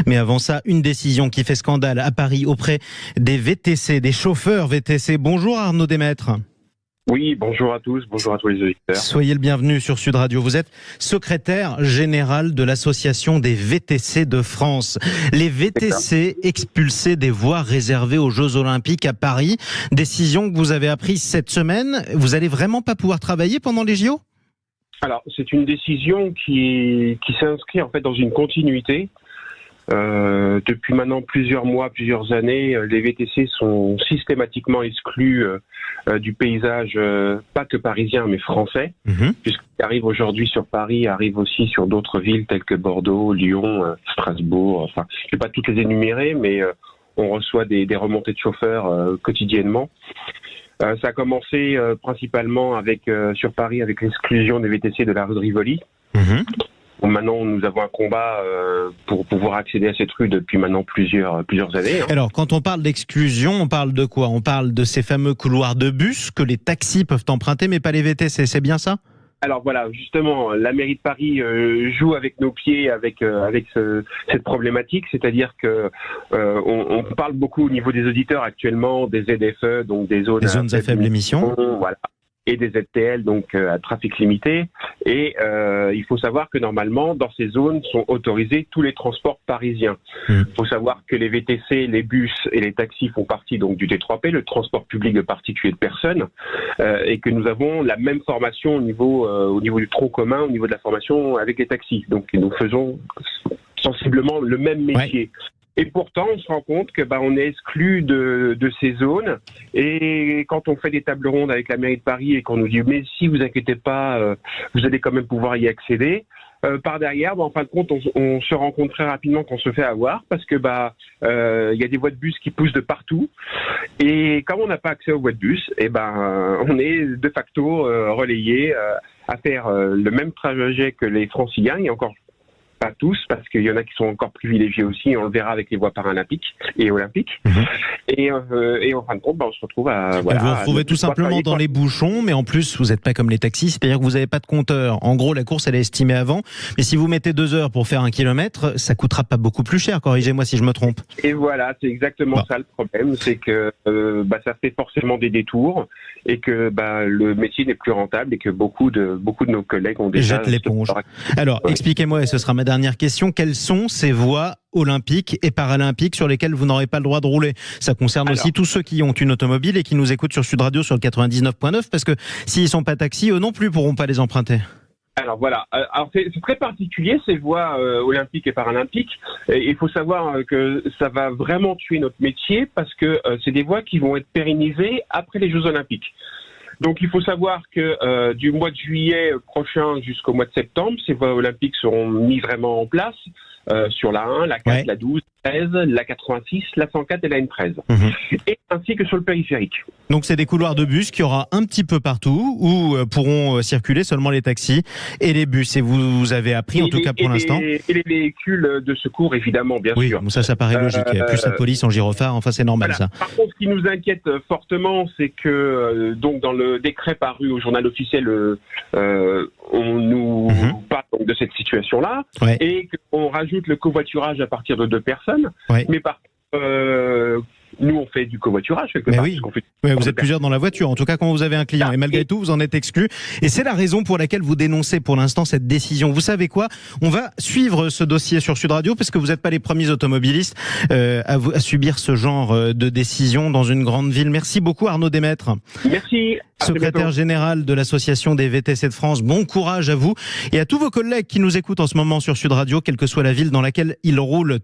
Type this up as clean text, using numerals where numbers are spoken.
Mais avant ça, une décision qui fait scandale à Paris auprès des VTC, des chauffeurs VTC. Bonjour Arnaud Desmaîtres. Oui, bonjour à tous les auditeurs. Soyez le bienvenu sur Sud Radio. Vous êtes secrétaire général de l'association des VTC de France. Les VTC expulsés des voies réservées aux Jeux Olympiques à Paris. Décision que vous avez apprise cette semaine. Vous allez vraiment pas pouvoir travailler pendant les JO ? Alors, c'est une décision qui s'inscrit en fait dans une continuité. Depuis maintenant plusieurs mois, plusieurs années, les VTC sont systématiquement exclus du paysage, pas que parisien, mais français, puisqu'ils arrivent aujourd'hui sur Paris, arrivent aussi sur d'autres villes telles que Bordeaux, Lyon, Strasbourg. Enfin, je ne vais pas toutes les énumérer, mais on reçoit des remontées de chauffeurs quotidiennement. Ça a commencé principalement sur Paris avec l'exclusion des VTC de la rue de Rivoli. Maintenant, nous avons un combat pour pouvoir accéder à cette rue depuis maintenant plusieurs années. Alors, quand on parle d'exclusion, on parle de quoi ? On parle de ces fameux couloirs de bus que les taxis peuvent emprunter, mais pas les VTC, c'est bien ça ? Alors voilà, justement, la mairie de Paris joue avec nos pieds avec cette problématique, c'est-à-dire que on parle beaucoup au niveau des auditeurs actuellement des ZFE, donc des zones à faible émission. Voilà. Et des ZTL, donc à trafic limité. Et il faut savoir que normalement, dans ces zones, sont autorisés tous les transports parisiens. Il faut savoir que les VTC, les bus et les taxis font partie donc du T3P, le transport public de particuliers de personnes, et que nous avons la même formation au niveau du tronc commun, au niveau de la formation avec les taxis. Donc nous faisons sensiblement le même métier. Ouais. Et pourtant, on se rend compte que on est exclu de ces zones. Et quand on fait des tables rondes avec la mairie de Paris et qu'on nous dit mais si vous inquiétez pas, vous allez quand même pouvoir y accéder. Par derrière, en fin de compte, on se rend compte très rapidement qu'on se fait avoir parce que y a des voies de bus qui poussent de partout. Et comme on n'a pas accès aux voies de bus, on est de facto relayé à faire le même trajet que les Franciliens. Et encore pas tous, parce qu'il y en a qui sont encore privilégiés aussi, on le verra avec les voies paralympiques et olympiques. Et en fin de compte, on se retrouve vous vous retrouvez tout simplement dans les bouchons, mais en plus, vous n'êtes pas comme les taxis, c'est-à-dire que vous n'avez pas de compteur. En gros, la course, elle est estimée avant, mais si vous mettez 2 heures pour faire 1 kilomètre, ça coûtera pas beaucoup plus cher, corrigez-moi si je me trompe. Et voilà, c'est exactement ça le problème, c'est que ça fait forcément des détours, et que le métier n'est plus rentable, et que beaucoup de nos collègues ont déjà... Jettent l'éponge. Alors, expliquez-moi, et ce sera ma dernière question, quelles sont ces voies olympiques et paralympiques sur lesquelles vous n'aurez pas le droit de rouler? Ça concerne aussi tous ceux qui ont une automobile et qui nous écoutent sur Sud Radio sur le 99.9, parce que s'ils ne sont pas taxis, eux non plus pourront pas les emprunter. Alors voilà, c'est très particulier ces voies olympiques et paralympiques. Il faut savoir que ça va vraiment tuer notre métier parce que c'est des voies qui vont être pérennisées après les Jeux olympiques. Donc il faut savoir que du mois de juillet prochain jusqu'au mois de septembre, ces voies olympiques seront mises vraiment en place sur la 1, la 4, la 12, la 13, la 86, la 104 et la N13. Et ainsi que sur le périphérique. Donc c'est des couloirs de bus qu'il y aura un petit peu partout où pourront circuler seulement les taxis et les bus. Et vous avez appris, en tout cas pour l'instant. Et les véhicules de secours, évidemment, bien sûr. Oui, ça paraît logique. Plus la police en gyrophare, enfin c'est normal ça. Par contre, ce qui nous inquiète fortement, c'est que donc dans le décret paru au journal officiel, on nous parle donc de cette situation-là et qu'on rajoute le covoiturage à partir de 2 personnes. Mais par contre, nous, on fait du covoiturage quelque part. Vous êtes plusieurs dans la voiture, en tout cas quand vous avez un client. Et malgré tout, vous en êtes exclu. Et c'est la raison pour laquelle vous dénoncez pour l'instant cette décision. Vous savez quoi ? On va suivre ce dossier sur Sud Radio, parce que vous n'êtes pas les premiers automobilistes à subir ce genre de décision dans une grande ville. Merci beaucoup Arnaud Desmaîtres. Merci. Secrétaire général de l'association des VTC de France. Bon courage à vous et à tous vos collègues qui nous écoutent en ce moment sur Sud Radio, quelle que soit la ville dans laquelle ils roulent.